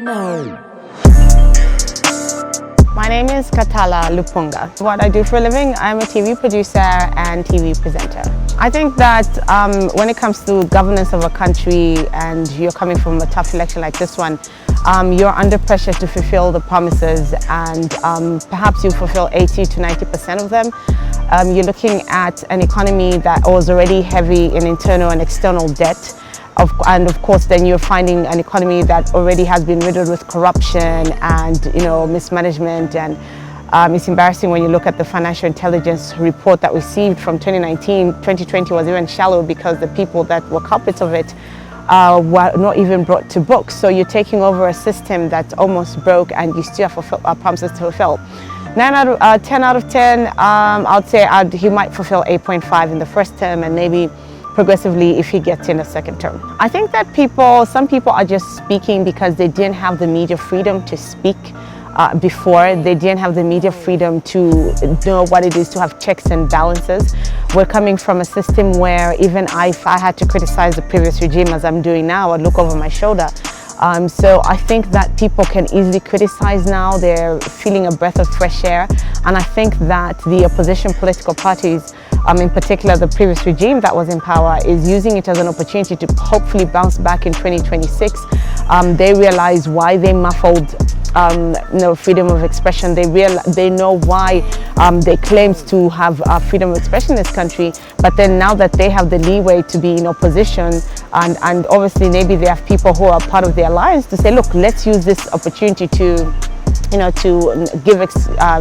No. My name is Katala. What I do for a living, I'm a TV producer and TV presenter. I think that when it comes to governance of a country and you're coming from a tough election like this one, you're under pressure to fulfill the promises, and perhaps you fulfill 80 to 90% of them. You're looking at an economy that was already heavy in internal and external debt. And of course, then you're finding an economy that already has been riddled with corruption and mismanagement. And it's embarrassing when you look at the financial intelligence report that we received from 2019. 2020 was even shallow because the people that were culprits of it were not even brought to book. So you're taking over a system that's almost broke, and you still have promises to fulfill. 10 out of 10, I'd say he might fulfill 8.5 in the first term, and maybe progressively if he gets in a second term. I think that some people are just speaking because they didn't have the media freedom to speak before. They didn't have the media freedom to know what it is to have checks and balances. We're coming from a system where even if I had to criticize the previous regime, as I'm doing now, I'd look over my shoulder. So I think that people can easily criticize now. They're feeling a breath of fresh air. And I think that the opposition political parties, in particular the previous regime that was in power, is using it as an opportunity to hopefully bounce back in 2026. They realize why they muffled freedom of expression. They know why they claimed to have freedom of expression in this country, but then now that they have the leeway to be in opposition, and obviously maybe they have people who are part of the alliance to say, look, let's use this opportunity to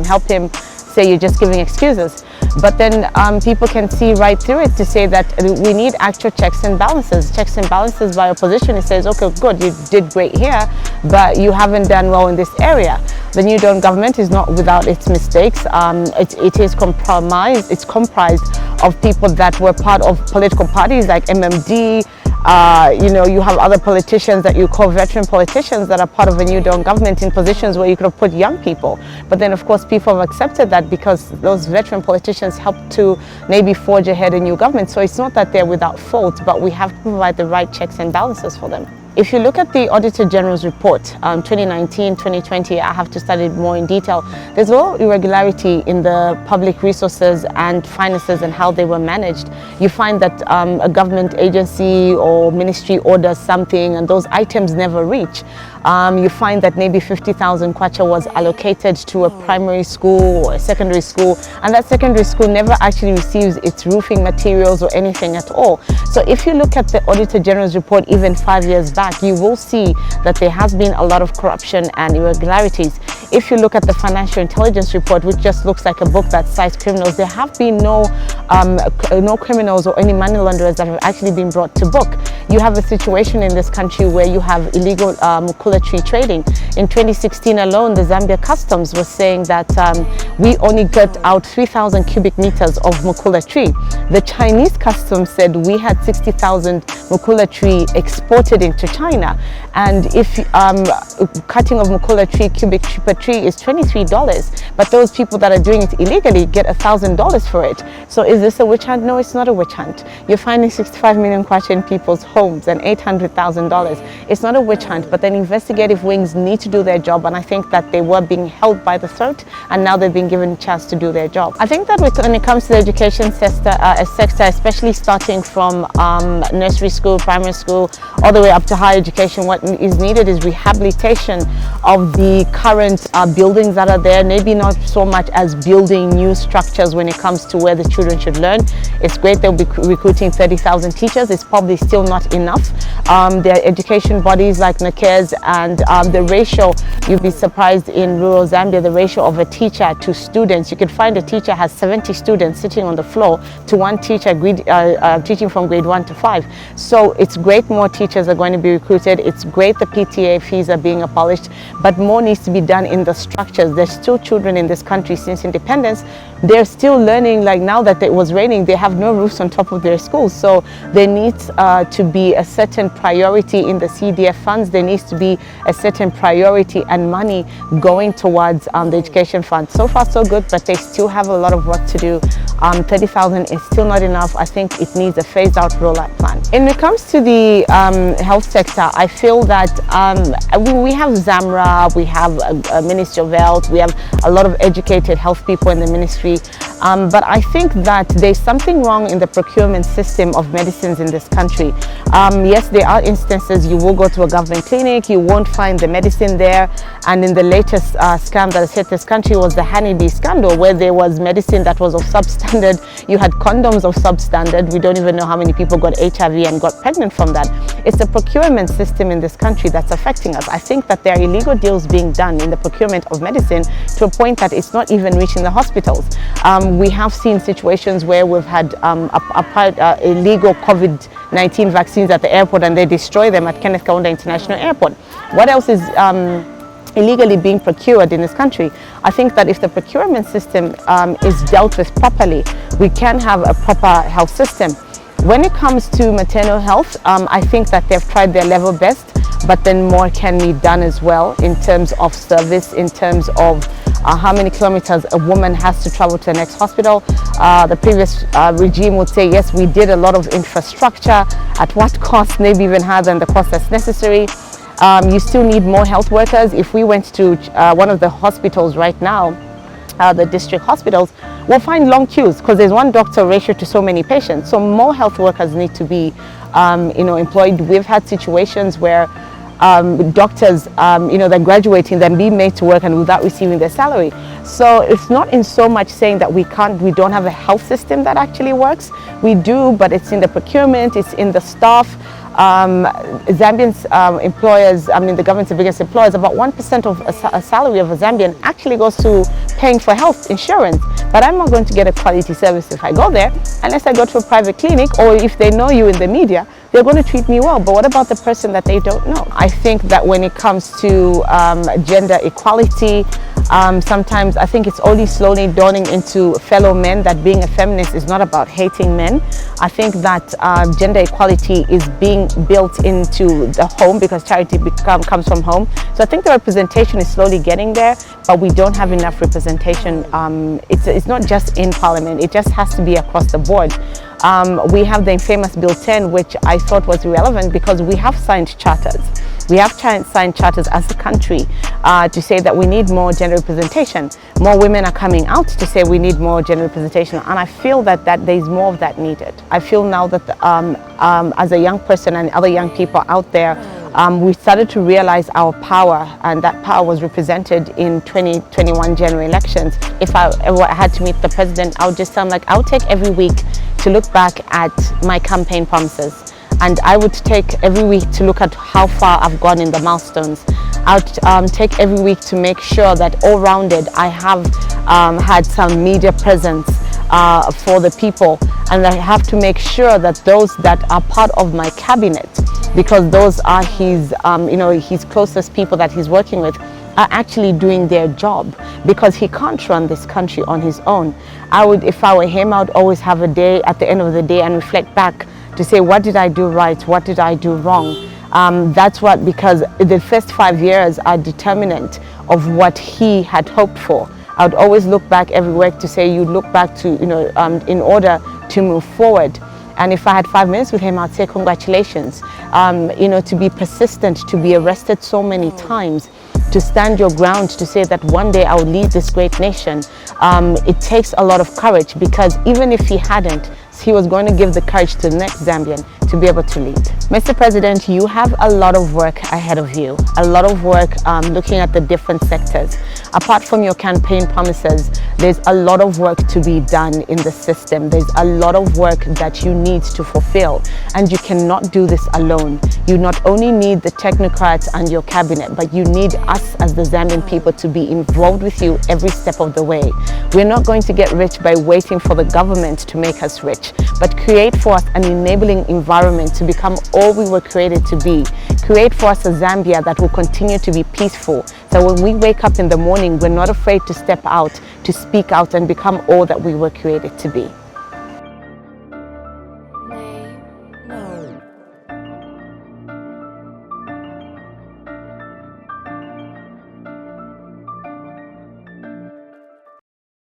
help him say you're just giving excuses. But then people can see right through it to say that we need actual checks and balances. Checks and balances by opposition. It says, okay, good, you did great here, but you haven't done well in this area. The new Dawn government is not without its mistakes. It is compromised. It's comprised of people that were part of political parties like MMD. You have other politicians that you call veteran politicians that are part of a new Dawn government in positions where you could have put young people. But then, of course, people have accepted that because those veteran politicians helped to maybe forge ahead a new government. So it's not that they're without fault, but we have to provide the right checks and balances for them. If you look at the Auditor General's report, 2019, 2020, I have to study it more in detail. There's a lot of irregularity in the public resources and finances and how they were managed. You find that a government agency or ministry orders something and those items never reach. You find that maybe 50,000 kwacha was allocated to a primary school or a secondary school, and that secondary school never actually receives its roofing materials or anything at all. So if you look at the Auditor General's report even 5 years back, you will see that there has been a lot of corruption and irregularities. If you look at the Financial Intelligence Report, which just looks like a book that cites criminals, there have been no criminals or any money launderers that have actually been brought to book. You have a situation in this country where you have illegal mukula tree trading. In 2016 alone, the Zambia customs was saying that we only got out 3,000 cubic meters of mukula tree. The Chinese customs said we had 60,000 mukula tree exported into China. And if cutting of mukula tree, cubic per tree is $23, but those people that are doing it illegally get $1,000 for it. So is this a witch hunt? No, it's not a witch hunt. You're finding 65 million kwacha in people's homes and $800,000. It's not a witch hunt, but then investigative wings need to do their job, and I think that they were being held by the throat, and now they've been given a chance to do their job. I think that when it comes to the education sector, especially starting from nursery school, primary school, all the way up to higher education, what is needed is rehabilitation of the current buildings that are there, maybe not so much as building new structures when it comes to where the children should learn. It's great they'll be recruiting 30,000 teachers. It's probably still not enough. There are education bodies like NACES, and the ratio, you'd be surprised in rural Zambia, the ratio of a teacher to students. You could find a teacher has 70 students sitting on the floor to one teacher teaching from grade 1 to 5. So it's great more teachers are going to be recruited. It's great the PTA fees are being abolished, but more needs to be done in the structures. There's still children in this country since independence. They're still learning, like now that it was raining, they have no roofs on top of their schools. So there needs to be a certain priority in the CDF funds. There needs to be a certain priority and money going towards the education fund. So far so good, but they still have a lot of work to do 30,000 is still not enough. I think it needs a phased out rollout plan. When it comes to the health sector, I feel that we have ZAMRA, we have a Ministry of Health, we have a lot of educated health people in the ministry, but I think that there's something wrong in the procurement system of medicines in this country. Yes, there are instances you will go to a government clinic, you won't find the medicine there, and in the latest scam that has hit this country was the honeybee scandal, where there was medicine that was of substandard. You had condoms of substandard. We don't even know how many people got HIV and got pregnant from that. It's the procurement system in this country that's affecting us. I think that there are illegal deals being done in the procurement of medicine to a point that it's not even reaching the hospitals. We have seen situations where we've had illegal COVID-19 vaccines at the airport, and they destroy them at Kenneth Kaunda International Airport. What else is illegally being procured in this country? I think that if the procurement system is dealt with properly, we can have a proper health system. When it comes to maternal health, I think that they've tried their level best, but then more can be done as well in terms of service, in terms of how many kilometers a woman has to travel to the next hospital. The previous regime would say, yes, we did a lot of infrastructure. At what cost? Maybe even higher than the cost that's necessary. You still need more health workers. If we went to one of the hospitals right now, the district hospitals, we'll find long queues because there's one doctor ratio to so many patients. So more health workers need to be employed. We've had situations where doctors, they're graduating, then being made to work and without receiving their salary. So it's not in so much saying that we don't have a health system that actually works. We do, but it's in the procurement, it's in the staff. Zambians employers, the government's the biggest employers, about 1% of a salary of a Zambian actually goes to paying for health insurance. But I'm not going to get a quality service if I go there, unless I go to a private clinic, or if they know you in the media, they're going to treat me well. But what about the person that they don't know? I think that when it comes to gender equality, sometimes I think it's only slowly dawning into fellow men that being a feminist is not about hating men. I think that gender equality is being built into the home, because charity comes from home. So I think the representation is slowly getting there, but we don't have enough representation. It's not just in Parliament, it just has to be across the board. We have the infamous Bill 10, which I thought was irrelevant because we have signed charters. We have signed charters as a country to say that we need more gender representation. More women are coming out to say we need more gender representation, and I feel that there's more of that needed. I feel now that as a young person and other young people out there, we started to realize our power, and that power was represented in 2021 general elections. If I had to meet the president, I would just tell him, like, I'll take every week to look back at my campaign promises. And I would take every week to look at how far I've gone in the milestones. I would take every week to make sure that all rounded I have had some media presence for the people. And I have to make sure that those that are part of my cabinet, because those are his, his closest people that he's working with, are actually doing their job, because he can't run this country on his own. If I were him, I would always have a day at the end of the day and reflect back to say, what did I do right? What did I do wrong? Because the first 5 years are determinant of what he had hoped for. I would always look back every week to say, you look back to, in order to move forward. And if I had 5 minutes with him, I'd say congratulations. To be persistent, to be arrested so many times, to stand your ground, to say that one day I will lead this great nation. It takes a lot of courage, because even if he hadn't, he was going to give the courage to the next Zambian to be able to lead. Mr. President, you have a lot of work ahead of you, a lot of work looking at the different sectors. Apart from your campaign promises, there's a lot of work to be done in the system. There's a lot of work that you need to fulfill, and you cannot do this alone. You not only need the technocrats and your cabinet, but you need us as the Zambian people to be involved with you every step of the way. We're not going to get rich by waiting for the government to make us rich, but create for us an enabling environment to become all we were created to be. Create for us a Zambia that will continue to be peaceful, so when we wake up in the morning, we're not afraid to step out, to speak out, and become all that we were created to be.